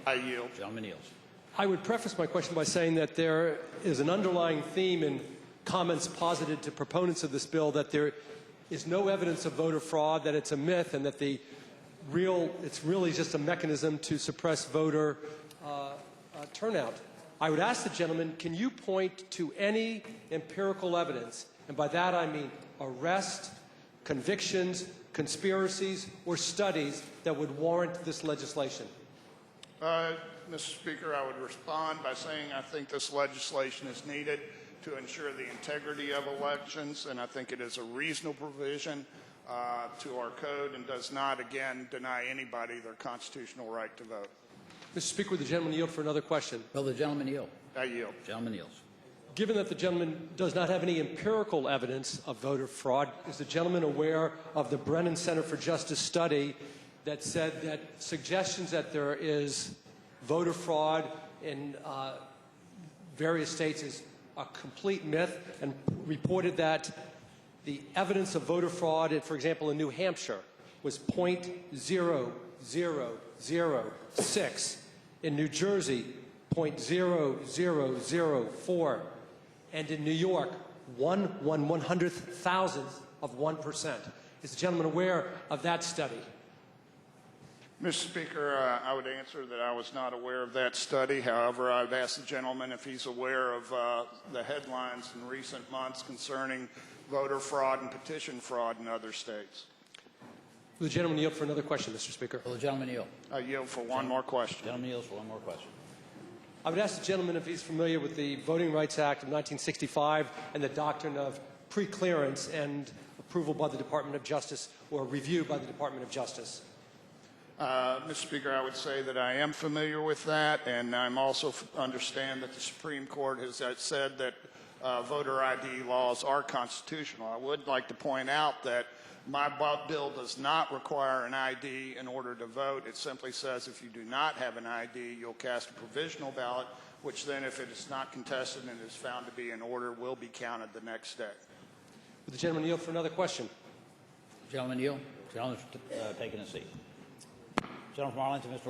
I yield. Gentleman yields. I would preface my question by saying that there is an underlying theme in comments posited to proponents of this bill that there is no evidence of voter fraud, that it's a myth, and that it's really just a mechanism to suppress voter turnout. I would ask the gentleman, can you point to any empirical evidence, and by that I mean arrests, convictions, conspiracies, or studies that would warrant this legislation? Mr. Speaker, I would respond by saying I think this legislation is needed to ensure the integrity of elections, and I think it is a reasonable provision to our code and does not, again, deny anybody their constitutional right to vote. Mr. Speaker, would the gentleman yield for another question? Will the gentleman yield? I yield. Gentleman yields. Given that the gentleman does not have any empirical evidence of voter fraud, is the gentleman aware of the Brennan Center for Justice study that said that suggestions that there is voter fraud in various states is a complete myth, and reported that the evidence of voter fraud, for example, in New Hampshire, was 0.0006, in New Jersey, 0.0004, and in New York, 1/100,000th of 1%. Is the gentleman aware of that study? Mr. Speaker, I would answer that I was not aware of that study. However, I've asked the gentleman if he's aware of the headlines in recent months concerning voter fraud and petition fraud in other states. Will the gentleman yield for another question, Mr. Speaker? Will the gentleman yield? I yield for one more question. Gentleman yields for one more question. I would ask the gentleman if he's familiar with the Voting Rights Act of 1965 and the doctrine of preclearance and approval by the Department of Justice or review by the Department of Justice. Mr. Speaker, I would say that I am familiar with that, and I'm also understand that the Supreme Court has said that voter ID laws are constitutional. I would like to point out that my bill does not require an ID in order to vote. It simply says if you do not have an ID, you'll cast a provisional ballot, which then, if it is not contested and is found to be in order, will be counted the next day. Would the gentleman yield for another question? Gentleman yield. Gentleman's taking a seat. Gentleman from Arlington, Mr.